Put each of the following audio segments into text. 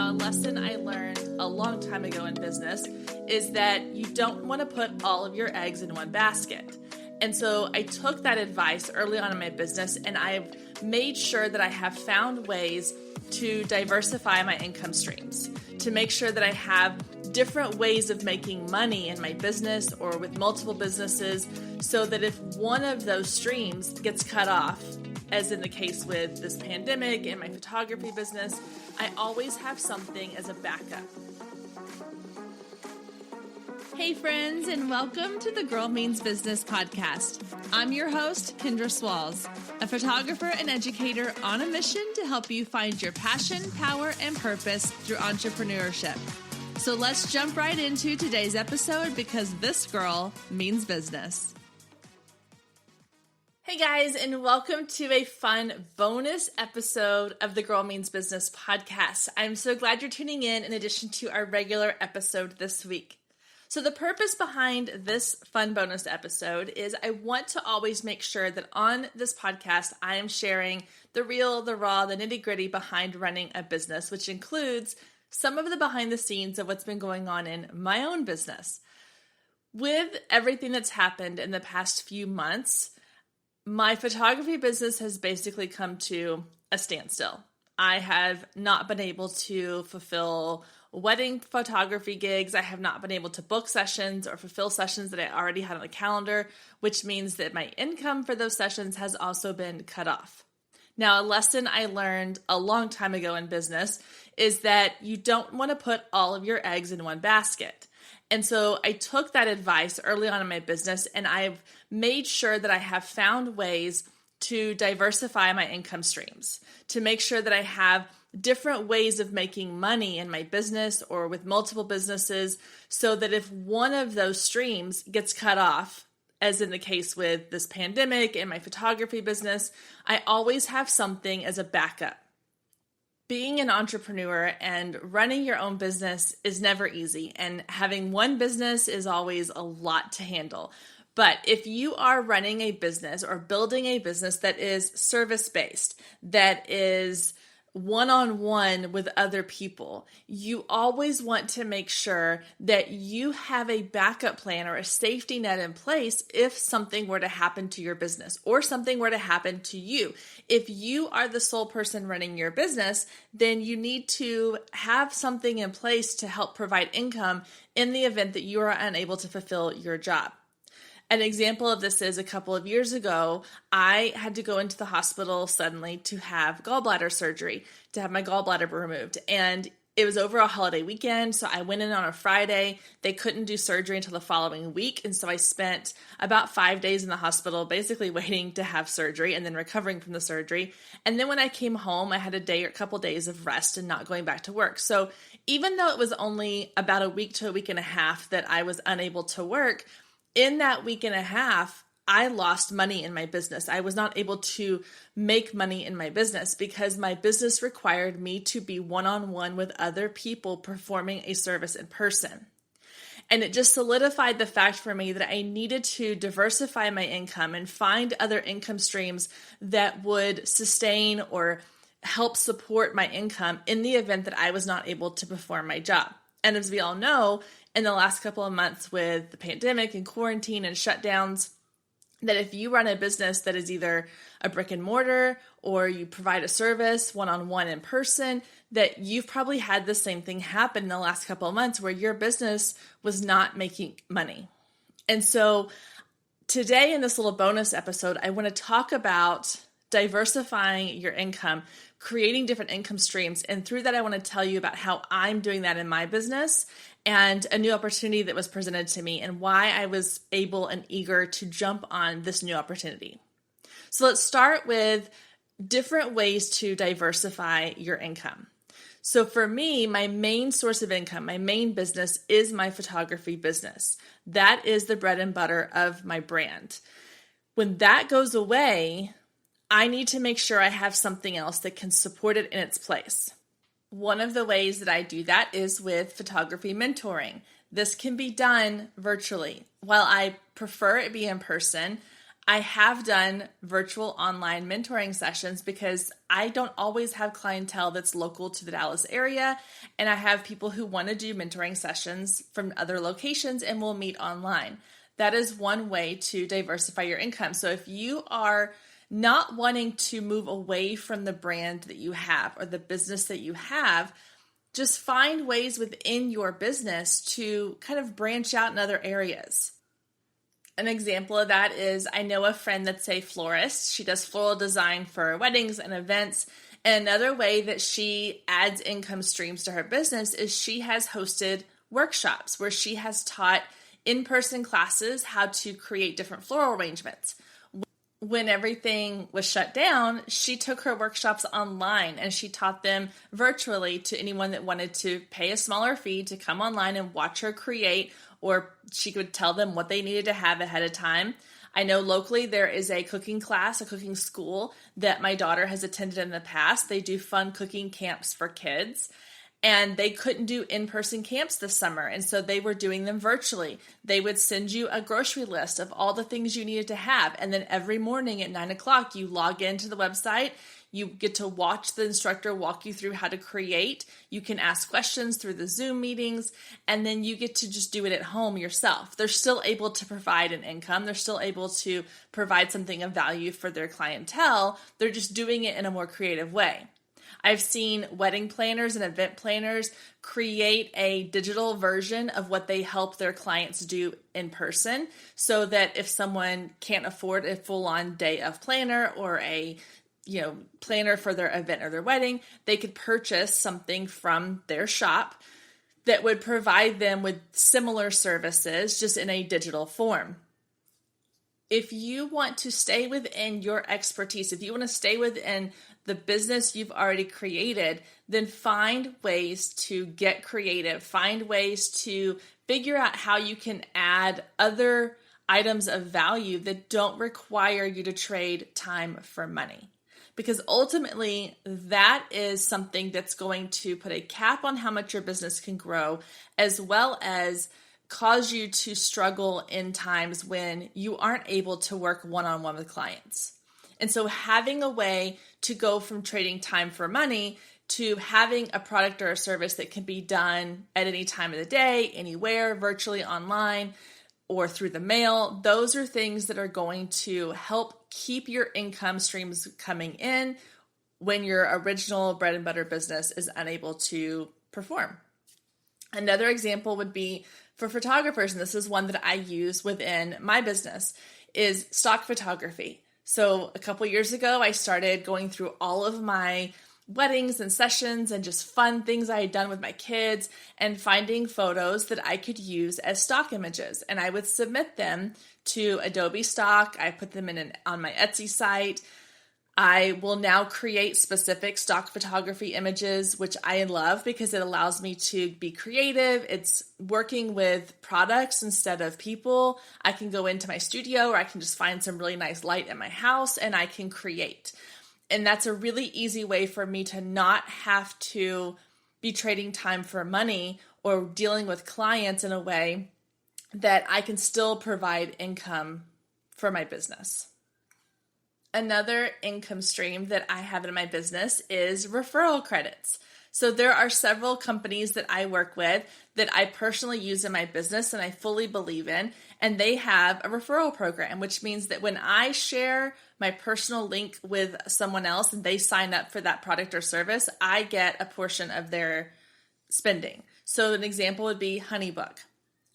Now, a lesson I learned a long time ago in business is that you don't want to put all of your eggs in one basket. And so I took that advice early on in my business, and I've made sure that I have found ways to diversify my income streams, to make sure that I have different ways of making money in my business or with multiple businesses, so that if one of those streams gets cut off, as in the case with this pandemic and my photography business, I always have something as a backup. Hey friends, and welcome to the Girl Means Business podcast. I'm your host, Kendra Swalls, a photographer and educator on a mission to help you find your passion, power, and purpose through entrepreneurship. So let's jump right into today's episode because this girl means business. Hey guys, and welcome to a fun bonus episode of the Girl Means Business podcast. I'm so glad you're tuning in addition to our regular episode this week. So the purpose behind this fun bonus episode is I want to always make sure that on this podcast, I am sharing the real, the raw, the nitty-gritty behind running a business, which includes some of the behind the scenes of what's been going on in my own business. With everything that's happened in the past few months, my photography business has basically come to a standstill. I have not been able to fulfill wedding photography gigs. I have not been able to book sessions or fulfill sessions that I already had on the calendar, which means that my income for those sessions has also been cut off. Now, a lesson I learned a long time ago in business is that you don't want to put all of your eggs in one basket. And so I took that advice early on in my business, and I've made sure that I have found ways to diversify my income streams, to make sure that I have different ways of making money in my business or with multiple businesses, so that if one of those streams gets cut off, as in the case with this pandemic and my photography business, I always have something as a backup. Being an entrepreneur and running your own business is never easy, and having one business is always a lot to handle. But if you are running a business or building a business that is service-based, that is one-on-one with other people, you always want to make sure that you have a backup plan or a safety net in place if something were to happen to your business or something were to happen to you. If you are the sole person running your business, then you need to have something in place to help provide income in the event that you are unable to fulfill your job. An example of this is a couple of years ago, I had to go into the hospital suddenly to have gallbladder surgery, to have my gallbladder removed. And it was over a holiday weekend, so I went in on a Friday. They couldn't do surgery until the following week, and so I spent about 5 days in the hospital basically waiting to have surgery and then recovering from the surgery. And then when I came home, I had a couple days of rest and not going back to work. So even though it was only about a week to a week and a half that I was unable to work, in that week and a half, I lost money in my business. I was not able to make money in my business because my business required me to be one-on-one with other people performing a service in person. And it just solidified the fact for me that I needed to diversify my income and find other income streams that would sustain or help support my income in the event that I was not able to perform my job. And as we all know, in the last couple of months with the pandemic and quarantine and shutdowns, that if you run a business that is either a brick and mortar or you provide a service one-on-one in person, that you've probably had the same thing happen in the last couple of months where your business was not making money. And so today in this little bonus episode, I want to talk about diversifying your income, creating different income streams. And through that, I want to tell you about how I'm doing that in my business and a new opportunity that was presented to me and why I was able and eager to jump on this new opportunity. So let's start with different ways to diversify your income. So for me, my main source of income, my main business is my photography business. That is the bread and butter of my brand. When that goes away, I need to make sure I have something else that can support it in its place. One of the ways that I do that is with photography mentoring. This can be done virtually. While I prefer it be in person, I have done virtual online mentoring sessions because I don't always have clientele that's local to the Dallas area, and I have people who want to do mentoring sessions from other locations and will meet online. That is one way to diversify your income. So if you are not wanting to move away from the brand that you have or the business that you have, just find ways within your business to kind of branch out in other areas. An example of that is I know a friend that's a florist. She does floral design for weddings and events. And another way that she adds income streams to her business is she has hosted workshops where she has taught in-person classes how to create different floral arrangements. When everything was shut down, she took her workshops online and she taught them virtually to anyone that wanted to pay a smaller fee to come online and watch her create, or she could tell them what they needed to have ahead of time. I know locally there is a cooking class, a cooking school that my daughter has attended in the past. They do fun cooking camps for kids. And they couldn't do in-person camps this summer, and so they were doing them virtually. They would send you a grocery list of all the things you needed to have, and then every morning at 9 o'clock, you log into the website. You get to watch the instructor walk you through how to create. You can ask questions through the Zoom meetings, and then you get to just do it at home yourself. They're still able to provide an income. They're still able to provide something of value for their clientele. They're just doing it in a more creative way. I've seen wedding planners and event planners create a digital version of what they help their clients do in person, so that if someone can't afford a full-on day of planner or a planner for their event or their wedding, they could purchase something from their shop that would provide them with similar services, just in a digital form. If you want to stay within your expertise, if you want to stay within the business you've already created, then find ways to get creative. Find ways to figure out how you can add other items of value that don't require you to trade time for money. Because ultimately, that is something that's going to put a cap on how much your business can grow, as well as cause you to struggle in times when you aren't able to work one-on-one with clients. And so having a way to go from trading time for money to having a product or a service that can be done at any time of the day, anywhere, virtually, online, or through the mail, those are things that are going to help keep your income streams coming in when your original bread and butter business is unable to perform. Another example would be for photographers, and this is one that I use within my business, is stock photography. So a couple years ago, I started going through all of my weddings and sessions and just fun things I had done with my kids and finding photos that I could use as stock images. And I would submit them to Adobe Stock. I put them on my Etsy site. I will now create specific stock photography images, which I love because it allows me to be creative. It's working with products instead of people. I can go into my studio, or I can just find some really nice light in my house and I can create. And that's a really easy way for me to not have to be trading time for money or dealing with clients in a way that I can still provide income for my business. Another income stream that I have in my business is referral credits. So there are several companies that I work with that I personally use in my business and I fully believe in, and they have a referral program, which means that when I share my personal link with someone else and they sign up for that product or service, I get a portion of their spending. So an example would be HoneyBook.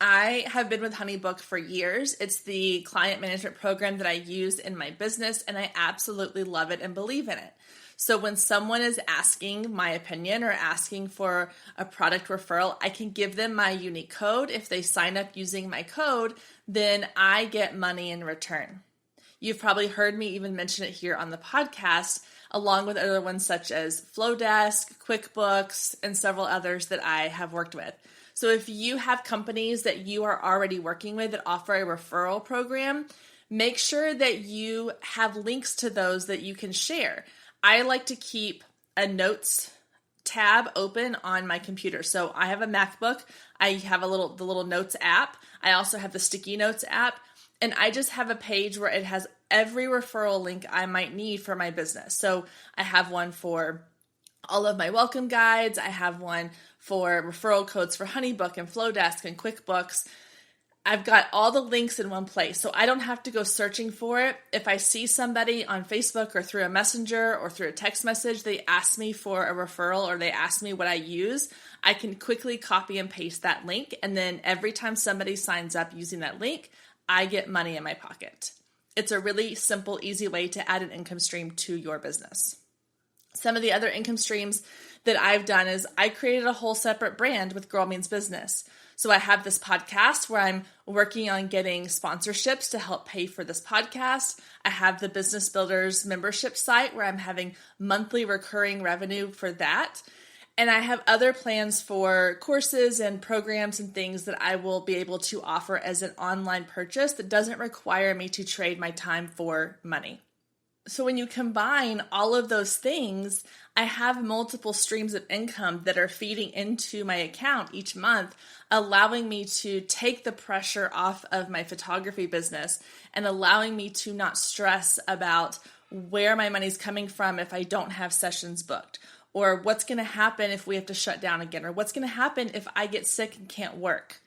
I have been with HoneyBook for years. It's the client management program that I use in my business, and I absolutely love it and believe in it. So when someone is asking my opinion or asking for a product referral, I can give them my unique code. If they sign up using my code, then I get money in return. You've probably heard me even mention it here on the podcast, along with other ones such as Flowdesk, QuickBooks, and several others that I have worked with. So if you have companies that you are already working with that offer a referral program, make sure that you have links to those that you can share. I like to keep a notes tab open on my computer. So I have a MacBook. I have the little notes app. I also have the sticky notes app. And I just have a page where it has every referral link I might need for my business. So I have one for all of my welcome guides. I have one for referral codes for HoneyBook and Flowdesk and QuickBooks. I've got all the links in one place, so I don't have to go searching for it. If I see somebody on Facebook or through a messenger or through a text message, they ask me for a referral or they ask me what I use, I can quickly copy and paste that link. And then every time somebody signs up using that link, I get money in my pocket. It's a really simple, easy way to add an income stream to your business. Some of the other income streams that I've done is I created a whole separate brand with Girl Means Business. So I have this podcast where I'm working on getting sponsorships to help pay for this podcast. I have the Business Builders membership site where I'm having monthly recurring revenue for that. And I have other plans for courses and programs and things that I will be able to offer as an online purchase that doesn't require me to trade my time for money. So when you combine all of those things, I have multiple streams of income that are feeding into my account each month, allowing me to take the pressure off of my photography business and allowing me to not stress about where my money's coming from if I don't have sessions booked, or what's going to happen if we have to shut down again, or what's going to happen if I get sick and can't work.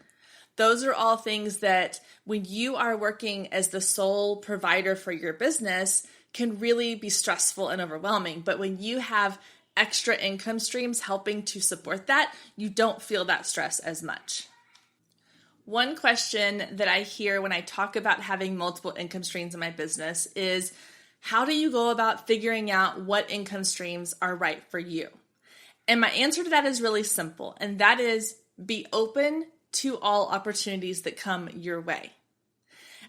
Those are all things that when you are working as the sole provider for your business can really be stressful and overwhelming. But when you have extra income streams helping to support that, you don't feel that stress as much. One question that I hear when I talk about having multiple income streams in my business is, how do you go about figuring out what income streams are right for you? And my answer to that is really simple, and that is be open to all opportunities that come your way.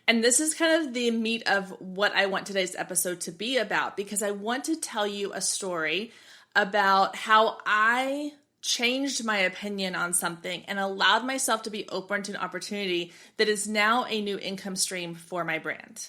And this is kind of the meat of what I want today's episode to be about, because I want to tell you a story about how I changed my opinion on something and allowed myself to be open to an opportunity that is now a new income stream for my brand.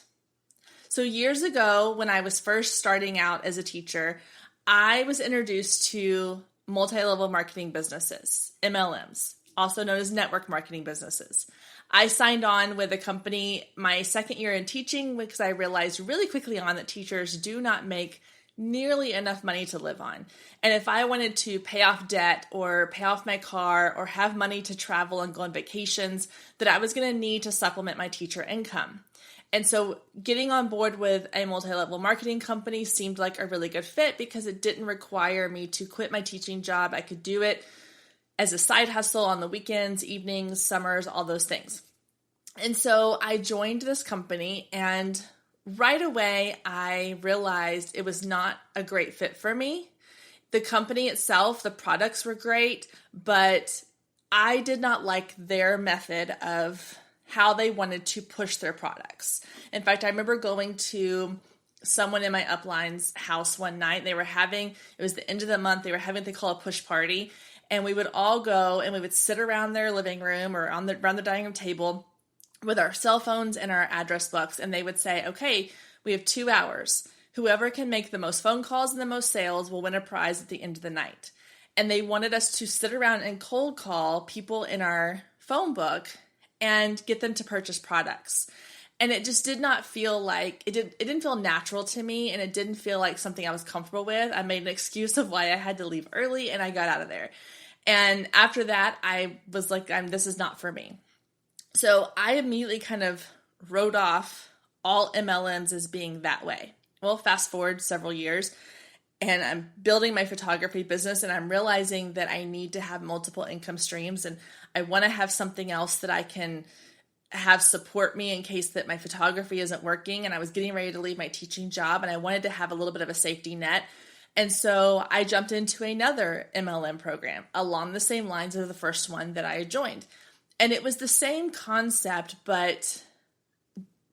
So years ago, when I was first starting out as a teacher, I was introduced to multi-level marketing businesses, MLMs, also known as network marketing businesses. I signed on with a company my second year in teaching because I realized really quickly on that teachers do not make nearly enough money to live on. And if I wanted to pay off debt or pay off my car or have money to travel and go on vacations, that I was going to need to supplement my teacher income. And so getting on board with a multi-level marketing company seemed like a really good fit because it didn't require me to quit my teaching job. I could do it as a side hustle on the weekends, evenings, summers, all those things. And so I joined this company, and right away I realized it was not a great fit for me. The company itself, the products were great, but I did not like their method of how they wanted to push their products. In fact, I remember going to someone in my upline's house one night. It was the end of the month, they were having what they call a push party. And we would all go and we would sit around their living room or around the dining room table with our cell phones and our address books. And they would say, okay, we have 2 hours. Whoever can make the most phone calls and the most sales will win a prize at the end of the night. And they wanted us to sit around and cold call people in our phone book and get them to purchase products. And it just did not feel like, it didn't feel natural to me, and it didn't feel like something I was comfortable with. I made an excuse of why I had to leave early, and I got out of there. And after that, I was like, this is not for me. So I immediately kind of wrote off all MLMs as being that way. Well, fast forward several years, and I'm building my photography business, and I'm realizing that I need to have multiple income streams, and I want to have something else that I can have support me in case that my photography isn't working. And I was getting ready to leave my teaching job, and I wanted to have a little bit of a safety net. And so I jumped into another MLM program along the same lines as the first one that I had joined. And it was the same concept, but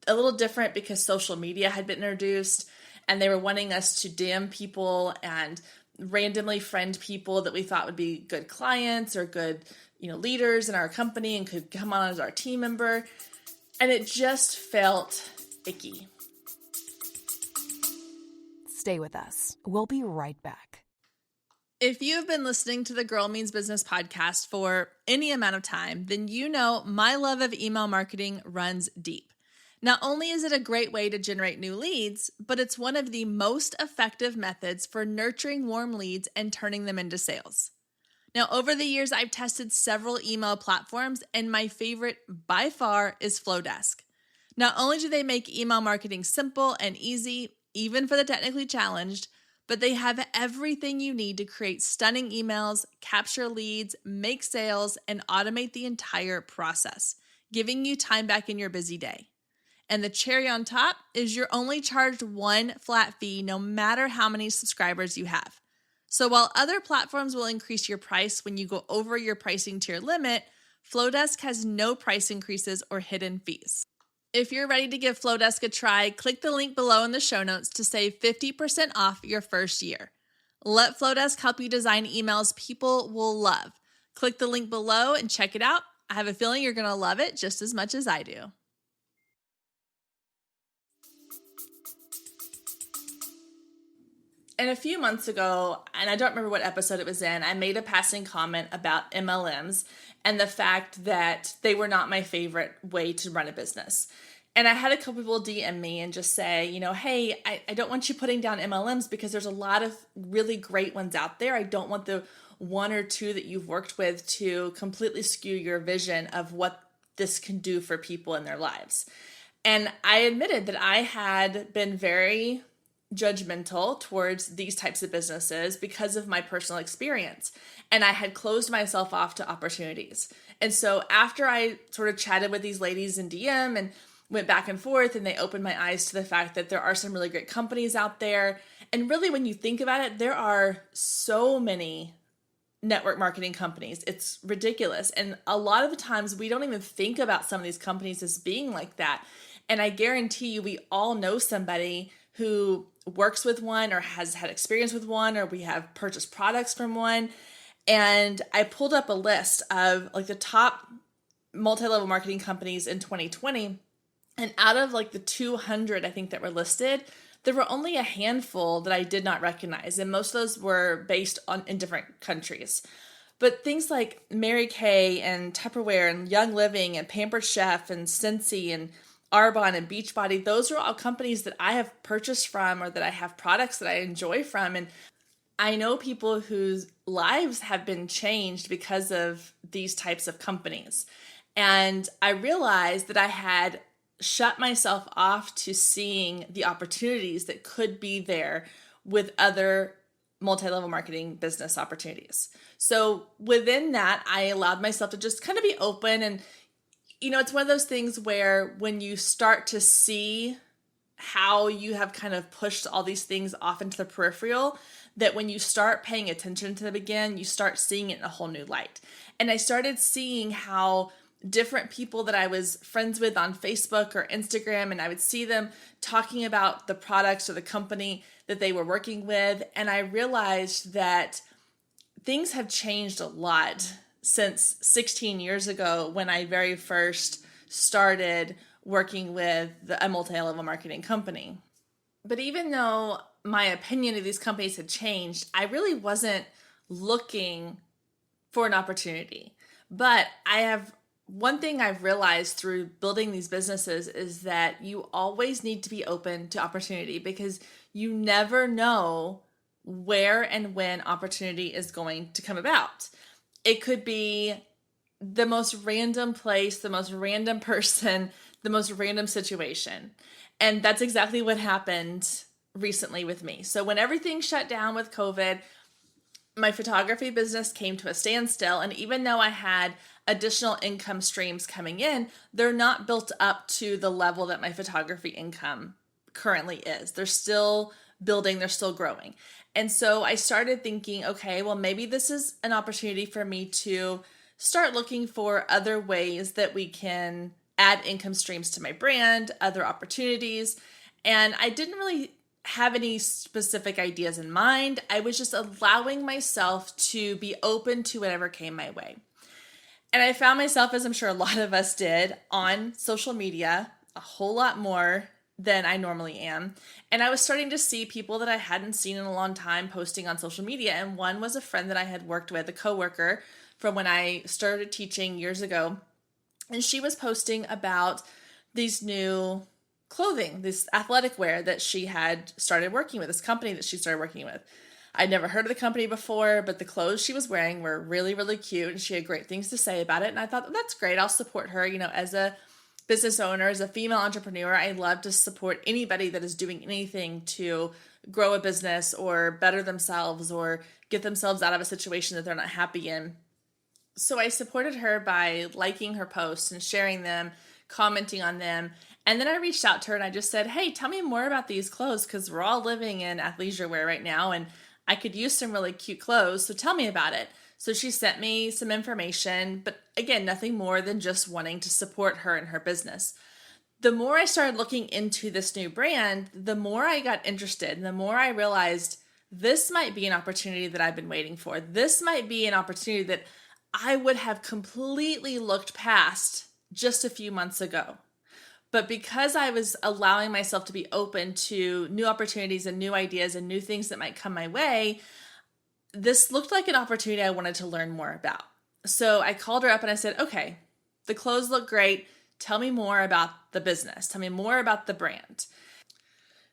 a little different because social media had been introduced, and they were wanting us to DM people and randomly friend people that we thought would be good clients or good, leaders in our company and could come on as our team member. And it just felt icky. Stay with us. We'll be right back. If you have been listening to the Girl Means Business podcast for any amount of time, then you know my love of email marketing runs deep. Not only is it a great way to generate new leads, but it's one of the most effective methods for nurturing warm leads and turning them into sales. Now, over the years, I've tested several email platforms, and my favorite by far is Flowdesk. Not only do they make email marketing simple and easy, even for the technically challenged, but they have everything you need to create stunning emails, capture leads, make sales, and automate the entire process, giving you time back in your busy day. And the cherry on top is you're only charged one flat fee no matter how many subscribers you have. So while other platforms will increase your price when you go over your pricing tier limit, Flowdesk has no price increases or hidden fees. If you're ready to give Flowdesk a try, click the link below in the show notes to save 50% off your first year. Let Flowdesk help you design emails people will love. Click the link below and check it out. I have a feeling you're going to love it just as much as I do. And a few months ago, and I don't remember what episode it was in, I made a passing comment about MLMs and the fact that they were not my favorite way to run a business. And I had a couple people DM me and just say, hey, I don't want you putting down MLMs because there's a lot of really great ones out there. I don't want the one or two that you've worked with to completely skew your vision of what this can do for people in their lives. And I admitted that I had been very judgmental towards these types of businesses because of my personal experience. And I had closed myself off to opportunities. And so after I sort of chatted with these ladies in DM and went back and forth, and they opened my eyes to the fact that there are some really great companies out there. And really, when you think about it, there are so many network marketing companies. It's ridiculous. And a lot of the times we don't even think about some of these companies as being like that. And I guarantee you, we all know somebody who works with one or has had experience with one, or we have purchased products from one. And I pulled up a list of like the top multi-level marketing companies in 2020. And out of like the 200, I think, that were listed, there were only a handful that I did not recognize. And most of those were based in different countries. But things like Mary Kay and Tupperware and Young Living and Pampered Chef and Scentsy and Arbonne and Beachbody, those are all companies that I have purchased from or that I have products that I enjoy from. And I know people whose lives have been changed because of these types of companies. And I realized that I had shut myself off to seeing the opportunities that could be there with other multi-level marketing business opportunities. So within that, I allowed myself to just kind of be open. And it's one of those things where when you start to see how you have kind of pushed all these things off into the peripheral, that when you start paying attention to them again, you start seeing it in a whole new light. And I started seeing how different people that I was friends with on Facebook or Instagram, and I would see them talking about the products or the company that they were working with. And I realized that things have changed a lot since 16 years ago when I very first started working with a multi-level marketing company. But even though my opinion of these companies had changed, I really wasn't looking for an opportunity. But one thing I've realized through building these businesses is that you always need to be open to opportunity, because you never know where and when opportunity is going to come about. It could be the most random place, the most random person, the most random situation. And that's exactly what happened recently with me. So when everything shut down with COVID, my photography business came to a standstill. And even though I had additional income streams coming in, they're not built up to the level that my photography income currently is. They're still building, they're still growing. And so I started thinking, okay, well, maybe this is an opportunity for me to start looking for other ways that we can add income streams to my brand, other opportunities. And I didn't really have any specific ideas in mind. I was just allowing myself to be open to whatever came my way. And I found myself, as I'm sure a lot of us did, on social media a whole lot more than I normally am. And I was starting to see people that I hadn't seen in a long time posting on social media. And one was a friend that I had worked with, a coworker from when I started teaching years ago. And she was posting about these new clothing, this athletic wear that she had started working with, this company that she started working with. I'd never heard of the company before, but the clothes she was wearing were really, really cute, and she had great things to say about it. And I thought, that's great. I'll support her. As a business owner, as a female entrepreneur, I love to support anybody that is doing anything to grow a business or better themselves or get themselves out of a situation that they're not happy in. So I supported her by liking her posts and sharing them, commenting on them. And then I reached out to her and I just said, hey, tell me more about these clothes, because we're all living in athleisure wear right now and I could use some really cute clothes. So tell me about it. So she sent me some information, but again, nothing more than just wanting to support her and her business. The more I started looking into this new brand, the more I got interested and the more I realized this might be an opportunity that I've been waiting for. This might be an opportunity that I would have completely looked past just a few months ago. But because I was allowing myself to be open to new opportunities and new ideas and new things that might come my way, this looked like an opportunity I wanted to learn more about. So I called her up and I said, okay, the clothes look great. Tell me more about the business. Tell me more about the brand.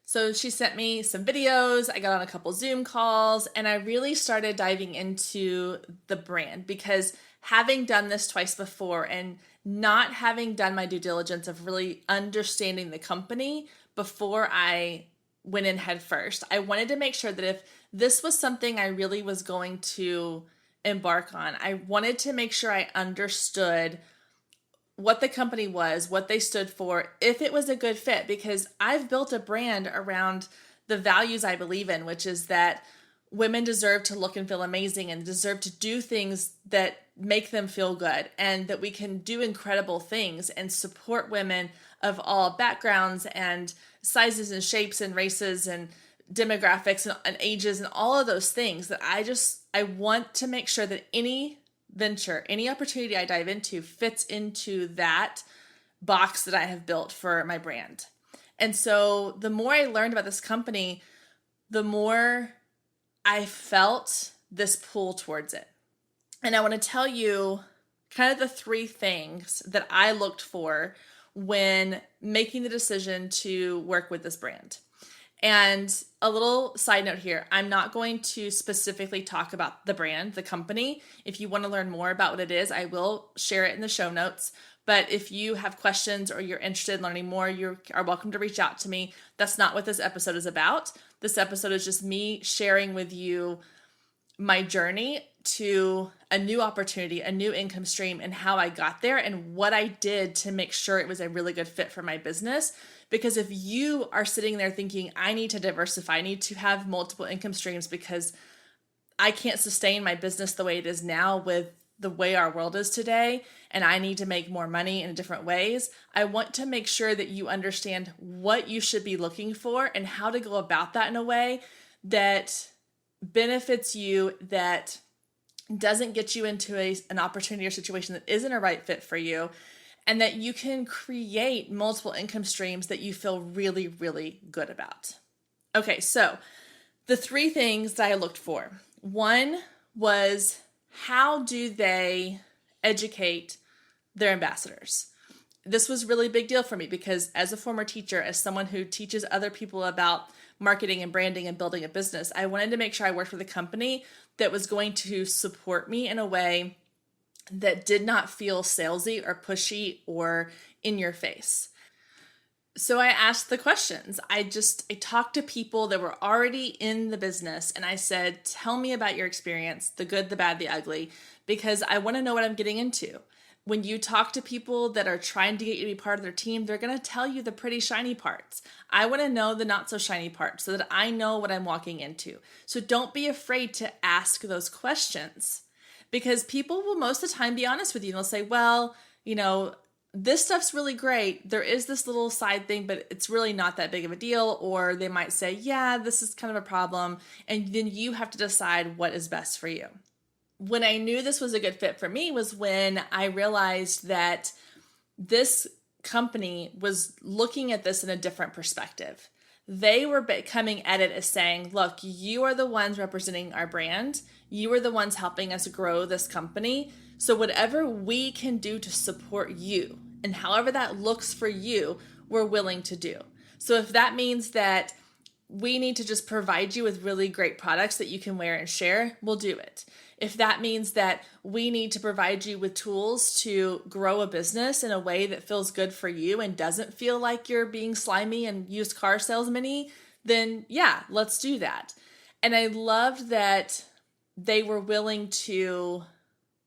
So she sent me some videos. I got on a couple Zoom calls and I really started diving into the brand, because having done this twice before and not having done my due diligence of really understanding the company before I went in head first, I wanted to make sure that if this was something I really was going to embark on, I wanted to make sure I understood what the company was, what they stood for, if it was a good fit, because I've built a brand around the values I believe in, which is that women deserve to look and feel amazing and deserve to do things that make them feel good, and that we can do incredible things and support women of all backgrounds and sizes and shapes and races and demographics and ages and all of those things. That I want to make sure that any venture, any opportunity I dive into fits into that box that I have built for my brand. And so the more I learned about this company, the more I felt this pull towards it. And I want to tell you kind of the three things that I looked for when making the decision to work with this brand. And a little side note here, I'm not going to specifically talk about the brand, the company. If you want to learn more about what it is, I will share it in the show notes. But if you have questions or you're interested in learning more, you are welcome to reach out to me. That's not what this episode is about. This episode is just me sharing with you my journey to a new opportunity, a new income stream, and how I got there and what I did to make sure it was a really good fit for my business. Because if you are sitting there thinking, I need to diversify, I need to have multiple income streams because I can't sustain my business the way it is now with the way our world is today, and I need to make more money in different ways, I want to make sure that you understand what you should be looking for and how to go about that in a way that benefits you, that doesn't get you into an opportunity or situation that isn't a right fit for you, and that you can create multiple income streams that you feel really, really good about. Okay, so the three things that I looked for. One was, how do they educate their ambassadors? This was really a big deal for me because as a former teacher, as someone who teaches other people about marketing and branding and building a business, I wanted to make sure I worked with a company that was going to support me in a way that did not feel salesy or pushy or in your face. So I asked the questions. I talked to people that were already in the business and I said, tell me about your experience, the good, the bad, the ugly, because I want to know what I'm getting into. When you talk to people that are trying to get you to be part of their team, they're going to tell you the pretty shiny parts. I want to know the not so shiny parts so that I know what I'm walking into. So don't be afraid to ask those questions, because people will most of the time be honest with you. They'll say, well, this stuff's really great. There is this little side thing, but it's really not that big of a deal. Or they might say, yeah, this is kind of a problem. And then you have to decide what is best for you. When I knew this was a good fit for me was when I realized that this company was looking at this in a different perspective. They were coming at it as saying, look, you are the ones representing our brand. You are the ones helping us grow this company. So whatever we can do to support you, and however that looks for you, we're willing to do. So if that means that we need to just provide you with really great products that you can wear and share, we'll do it. If that means that we need to provide you with tools to grow a business in a way that feels good for you and doesn't feel like you're being slimy and used car salesman-y, then yeah, let's do that. And I loved that they were willing to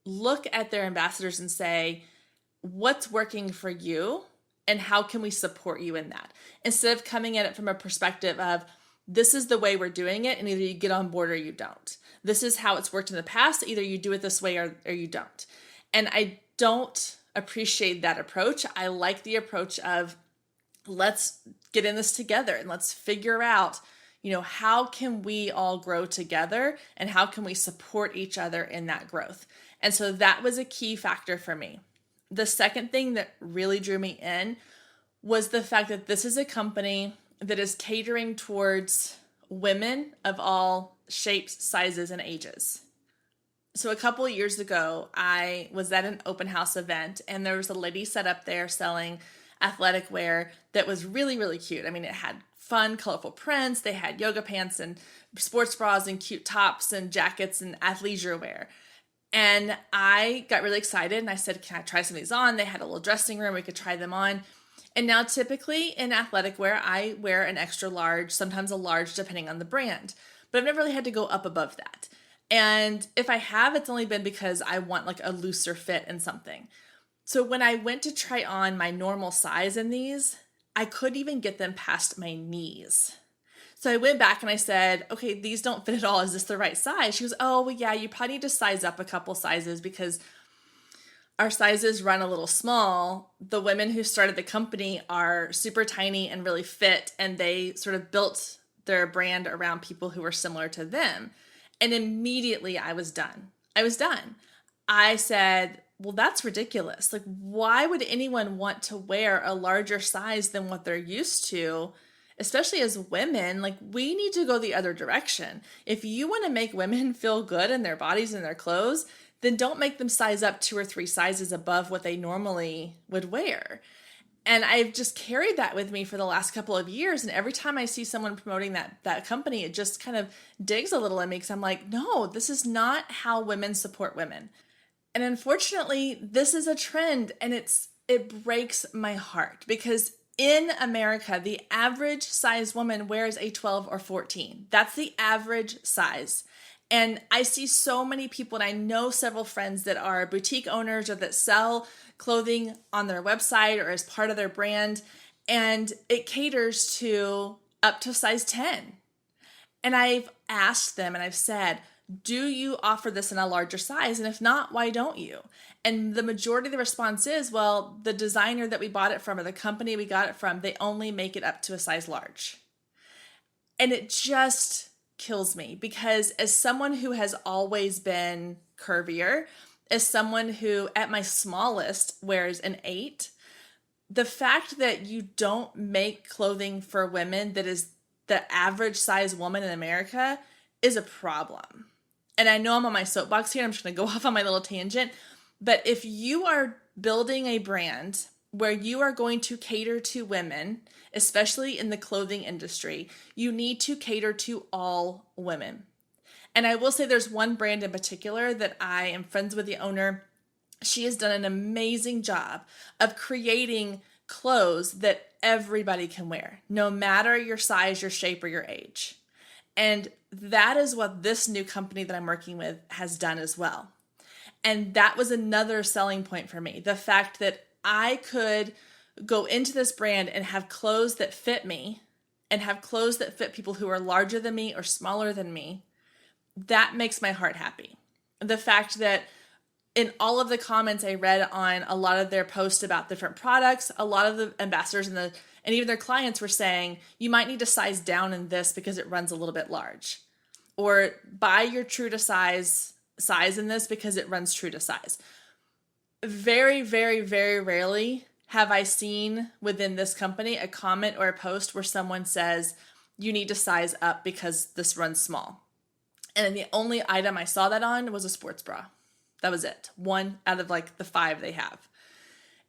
look at their ambassadors and say, what's working for you and how can we support you in that? Instead of coming at it from a perspective of, this is the way we're doing it, and either you get on board or you don't. This is how it's worked in the past. Either you do it this way or you don't. And I don't appreciate that approach. I like the approach of, let's get in this together and let's figure out, how can we all grow together and how can we support each other in that growth? And so that was a key factor for me. The second thing that really drew me in was the fact that this is a company that is catering towards women of all shapes, sizes, and ages. So a couple of years ago, I was at an open house event and there was a lady set up there selling athletic wear that was really, really cute. I mean, it had fun, colorful prints. They had yoga pants and sports bras and cute tops and jackets and athleisure wear. And I got really excited and I said, can I try some of these on? They had a little dressing room. We could try them on. And now typically in athletic wear, I wear an extra large, sometimes a large, depending on the brand. But I've never really had to go up above that. And if I have, it's only been because I want like a looser fit in something. So when I went to try on my normal size in these, I couldn't even get them past my knees. So I went back and I said, okay, these don't fit at all. Is this the right size? She goes, oh, well, yeah, you probably need to size up a couple sizes because our sizes run a little small. The women who started the company are super tiny and really fit, and they sort of built their brand around people who were similar to them. And immediately I was done. I said, well, that's ridiculous. Like, why would anyone want to wear a larger size than what they're used to? Especially as women, like, we need to go the other direction. If you want to make women feel good in their bodies and their clothes, then don't make them size up 2 or 3 sizes above what they normally would wear. And I've just carried that with me for the last couple of years. And every time I see someone promoting that company, it just kind of digs a little in me because I'm like, no, this is not how women support women. And unfortunately, this is a trend and it breaks my heart because in America, the average size woman wears a 12 or 14. That's the average size. And I see so many people, and I know several friends that are boutique owners or that sell clothing on their website or as part of their brand, and it caters to up to size 10. And I've asked them and I've said, do you offer this in a larger size? And if not, why don't you? And the majority of the response is, well, the designer that we bought it from or the company we got it from, they only make it up to a size large. And it just kills me because as someone who has always been curvier, as someone who at my smallest wears an 8, the fact that you don't make clothing for women that is the average size woman in America is a problem. And I know I'm on my soapbox here. I'm just going to go off on my little tangent. But if you are building a brand where you are going to cater to women, especially in the clothing industry, you need to cater to all women. And I will say there's one brand in particular that I am friends with the owner. She has done an amazing job of creating clothes that everybody can wear, no matter your size, your shape, or your age. And that is what this new company that I'm working with has done as well. And that was another selling point for me. The fact that I could go into this brand and have clothes that fit me and have clothes that fit people who are larger than me or smaller than me, that makes my heart happy. The fact that in all of the comments I read on a lot of their posts about different products, a lot of the ambassadors and even their clients were saying, you might need to size down in this because it runs a little bit large. Or buy your true to size in this because it runs true to size. Very, very, very rarely have I seen within this company a comment or a post where someone says, you need to size up because this runs small. And then the only item I saw that on was a sports bra. That was it. 1 out of like the 5 they have.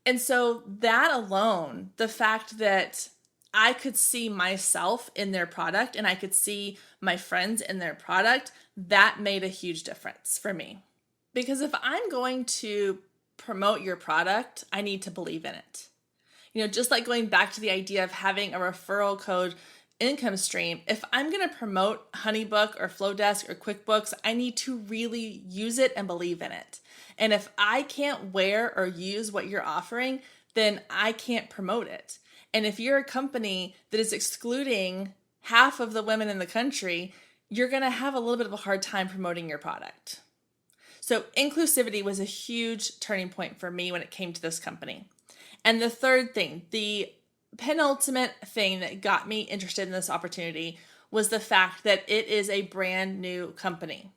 And so that alone, the fact that I could see myself in their product and I could see my friends in their product, that made a huge difference for me. Because if I'm going to promote your product, I need to believe in it. Just like going back to the idea of having a referral code income stream, if I'm going to promote Honeybook or Flowdesk or QuickBooks, I need to really use it and believe in it. And if I can't wear or use what you're offering, then I can't promote it. And if you're a company that is excluding half of the women in the country, you're going to have a little bit of a hard time promoting your product. So inclusivity was a huge turning point for me when it came to this company. And the third thing, the penultimate thing that got me interested in this opportunity was the fact that it is a brand new company.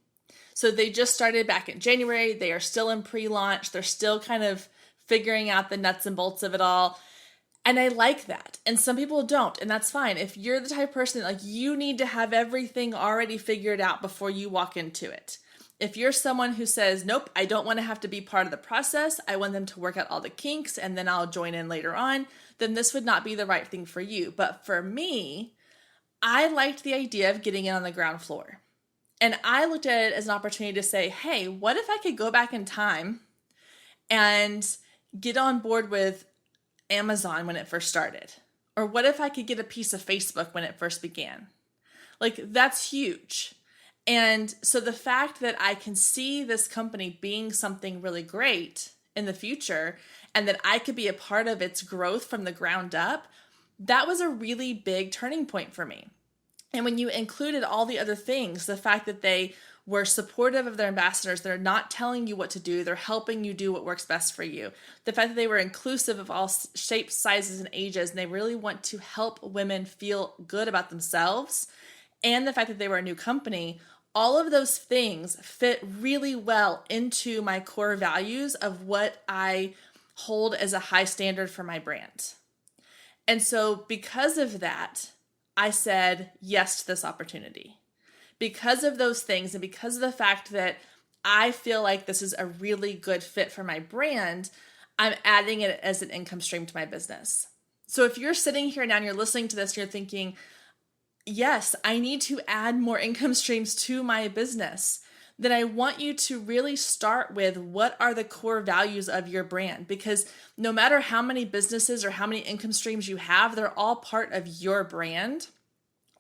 So they just started back in January. They are still in pre-launch. They're still kind of figuring out the nuts and bolts of it all. And I like that. And some people don't, and that's fine. If you're the type of person that you need to have everything already figured out before you walk into it. If you're someone who says, nope, I don't want to have to be part of the process, I want them to work out all the kinks and then I'll join in later on, then this would not be the right thing for you. But for me, I liked the idea of getting in on the ground floor. And I looked at it as an opportunity to say, hey, what if I could go back in time and get on board with Amazon when it first started? Or what if I could get a piece of Facebook when it first began? That's huge. And so the fact that I can see this company being something really great in the future and that I could be a part of its growth from the ground up, that was a really big turning point for me. And when you included all the other things, the fact that they were supportive of their ambassadors, they're not telling you what to do, they're helping you do what works best for you. The fact that they were inclusive of all shapes, sizes, and ages, and they really want to help women feel good about themselves, and the fact that they were a new company, all of those things fit really well into my core values of what I hold as a high standard for my brand. And so because of that, I said yes to this opportunity. Because of those things and because of the fact that I feel like this is a really good fit for my brand, I'm adding it as an income stream to my business. So if you're sitting here now and you're listening to this and you're thinking, yes, I need to add more income streams to my business, then I want you to really start with what are the core values of your brand, because no matter how many businesses or how many income streams you have, they're all part of your brand,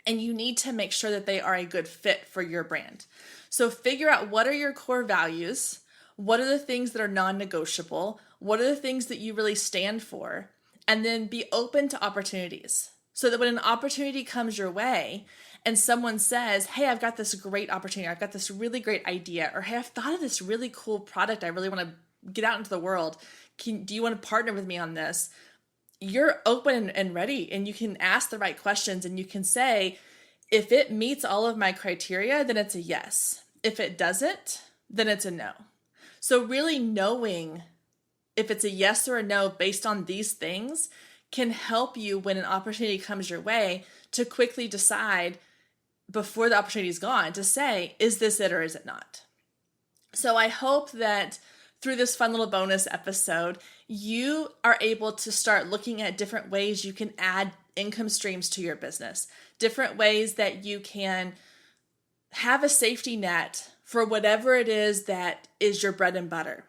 and you need to make sure that they are a good fit for your brand. So figure out what are your core values, what are the things that are non-negotiable, what are the things that you really stand for, and then be open to opportunities. So that when an opportunity comes your way and someone says, hey, I've got this great opportunity, I've got this really great idea, or hey, I've thought of this really cool product I really want to get out into the world. Do you want to partner with me on this? You're open and ready, and you can ask the right questions, and you can say, if it meets all of my criteria, then it's a yes. If it doesn't, then it's a no. So really knowing if it's a yes or a no based on these things can help you when an opportunity comes your way to quickly decide before the opportunity is gone to say, is this it or is it not? So I hope that through this fun little bonus episode, you are able to start looking at different ways you can add income streams to your business, different ways that you can have a safety net for whatever it is that is your bread and butter.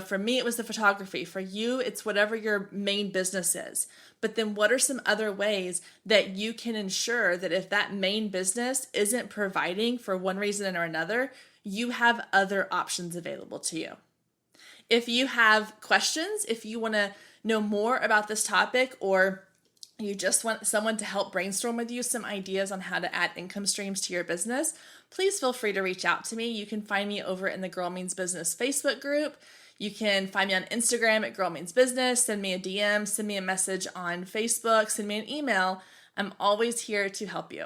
For me, it was the photography. For you, it's whatever your main business is. But then what are some other ways that you can ensure that if that main business isn't providing for one reason or another, you have other options available to you? If you have questions, if you want to know more about this topic, or you just want someone to help brainstorm with you some ideas on how to add income streams to your business, please feel free to reach out to me. You can find me over in the Girl Means Business Facebook group. You can find me on Instagram at Girl Means Business. Send me a DM, send me a message on Facebook, send me an email. I'm always here to help you.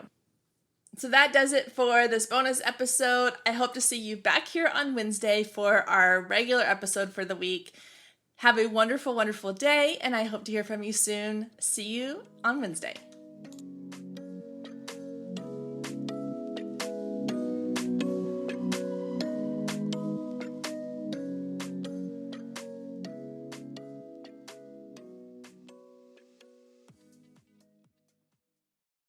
So that does it for this bonus episode. I hope to see you back here on Wednesday for our regular episode for the week. Have a wonderful, wonderful day, and I hope to hear from you soon. See you on Wednesday.